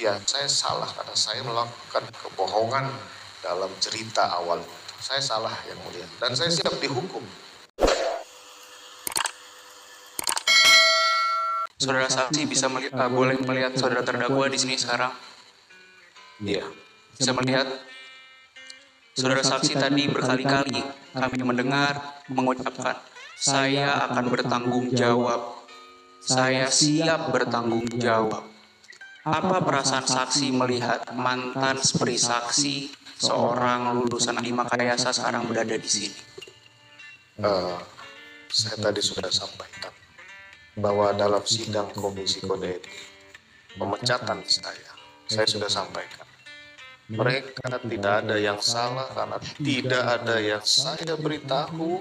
ya saya salah karena saya melakukan kebohongan dalam cerita awal. Saya salah yang mulia dan saya siap dihukum. Saudara saksi bisa boleh melihat saudara terdakwa di sini sekarang. Iya, bisa melihat. Saudara saksi tadi berkali-kali kami mendengar mengucapkan, saya akan bertanggung jawab. Saya siap bertanggung jawab. Apa perasaan saksi melihat mantan seperti saksi seorang lulusan Adimakayasa sekarang berada di sini? Saya tadi sudah sampaikan bahwa dalam sidang Komisi Kode Etik pemecatan saya sudah sampaikan. Mereka tidak ada yang salah karena tidak ada yang saya beritahu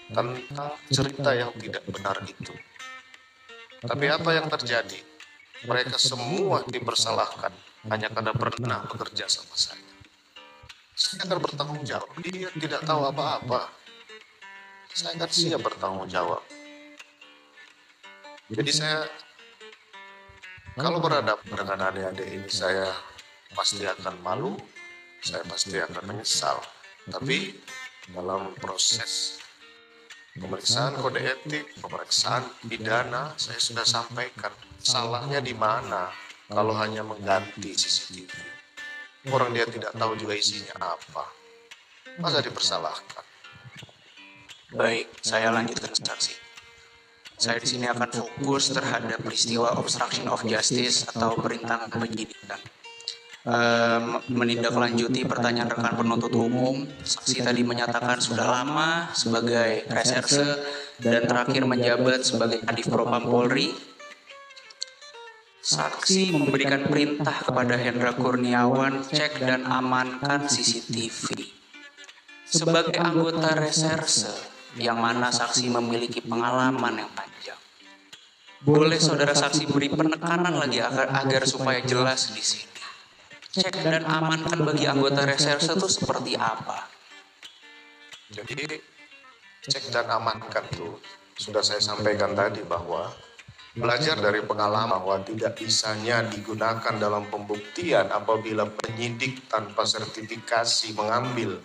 tentang cerita yang tidak benar itu. Tapi apa yang terjadi? Mereka semua dipersalahkan hanya karena pernah bekerja sama saya. Saya akan bertanggung jawab. Dia tidak tahu apa-apa. Saya akan siap bertanggung jawab. Jadi saya, kalau berhadapan dengan adik-adik ini, saya pasti akan malu, saya pasti akan menyesal. Tapi dalam proses pemeriksaan kode etik, pemeriksaan pidana, saya sudah sampaikan salahnya di mana kalau hanya mengganti CCTV. Orang dia tidak tahu juga isinya apa. Masa dipersalahkan? Baik, saya lanjutkan saksi. Saya di sini akan fokus terhadap peristiwa obstruction of justice atau perintangan penyidikan. Menindaklanjuti pertanyaan rekan penuntut umum, saksi tadi menyatakan sudah lama sebagai reserse dan terakhir menjabat sebagai Kadif Propam Polri. Saksi memberikan perintah kepada Hendra Kurniawan cek dan amankan CCTV. Sebagai anggota reserse, yang mana saksi memiliki pengalaman yang panjang, boleh saudara saksi beri penekanan lagi agar supaya jelas di sini. Cek dan amankan bagi anggota reserse itu seperti apa? Jadi cek dan amankan itu sudah saya sampaikan tadi bahwa belajar dari pengalaman bahwa tidak bisanya digunakan dalam pembuktian apabila penyidik tanpa sertifikasi mengambil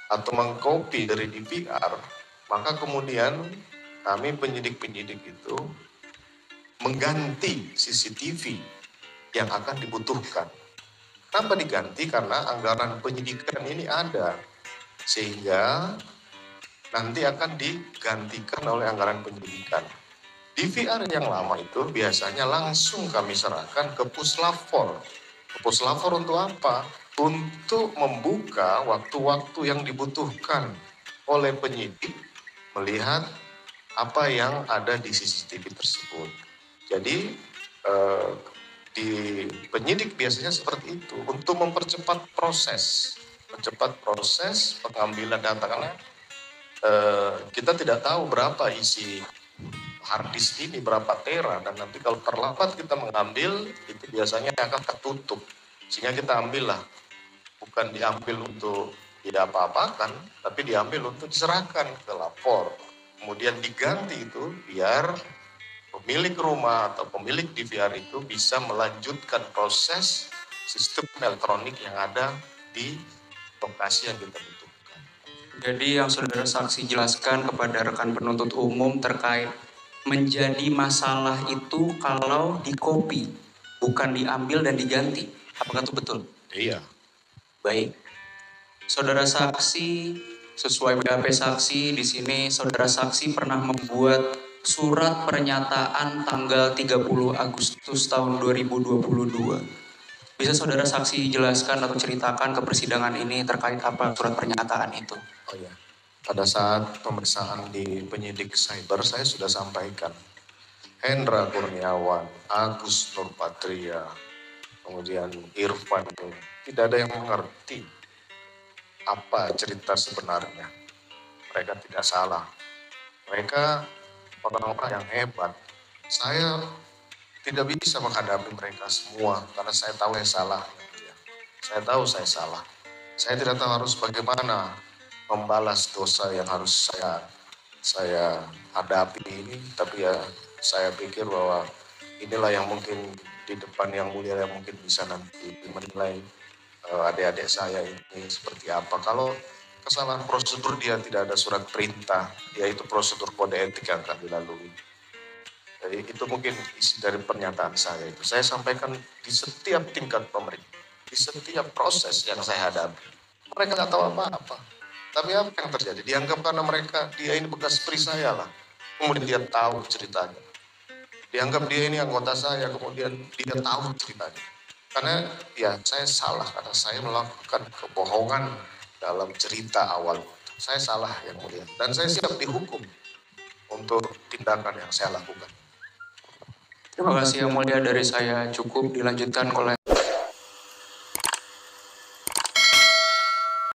atau mengcopy dari DVR, maka kemudian kami penyidik-penyidik itu mengganti CCTV yang akan dibutuhkan. Kenapa diganti? Karena anggaran penyidikan ini ada, sehingga nanti akan digantikan oleh anggaran penyidikan. DVR yang lama itu biasanya langsung kami serahkan ke Puslapfor. Ke Puslapfor untuk apa? Untuk membuka waktu-waktu yang dibutuhkan oleh penyidik melihat apa yang ada di CCTV tersebut. Jadi di penyidik biasanya seperti itu untuk mempercepat proses pengambilan data karena kita tidak tahu berapa isi harddisk ini, berapa tera, dan nanti kalau terlambat kita mengambil itu biasanya akan tertutup, sehingga kita ambillah, bukan diambil untuk tidak apa-apakan, tapi diambil untuk diserahkan ke lapor, kemudian diganti itu biar pemilik rumah atau pemilik DVR itu bisa melanjutkan proses sistem elektronik yang ada di lokasi yang kita butuhkan. Jadi yang saudara saksi jelaskan kepada rekan penuntut umum terkait menjadi masalah itu kalau di-copy, bukan diambil dan diganti. Apakah itu betul? Iya. Baik. Saudara saksi, sesuai BAP saksi, di sini saudara saksi pernah membuat surat pernyataan tanggal 30 Agustus tahun 2022. Bisa saudara saksi jelaskan atau ceritakan ke persidangan ini terkait apa surat pernyataan itu? Oh ya, pada saat pemeriksaan di penyidik cyber saya sudah sampaikan. Hendra Kurniawan, Agus Nurpatria, kemudian Irfan, tidak ada yang mengerti apa cerita sebenarnya. Mereka tidak salah. Mereka orang-orang yang hebat. Saya tidak bisa menghadapi mereka semua karena saya tahu saya salah. Saya tahu saya salah. Saya tidak tahu harus bagaimana membalas dosa yang harus saya hadapi ini. Tapi ya saya pikir bahwa inilah yang mungkin di depan yang mulia yang mungkin bisa nanti menilai adik-adik saya ini seperti apa. Kalau kesalahan prosedur dia tidak ada surat perintah, yaitu prosedur kode etik yang akan dilalui. Jadi itu mungkin isi dari pernyataan saya itu. Saya sampaikan di setiap tingkat pemerintah, di setiap proses yang saya hadapi. Mereka nggak tahu apa-apa. Tapi apa yang terjadi? Dianggap karena dia ini bekas istri saya lah. Kemudian dia tahu ceritanya. Dianggap dia ini anggota saya, kemudian dia tahu ceritanya. Karena ya saya salah, karena saya melakukan kebohongan dalam cerita awal. Saya salah yang mulia. Dan saya siap dihukum untuk tindakan yang saya lakukan. Terima kasih yang mulia, dari saya cukup, dilanjutkan oleh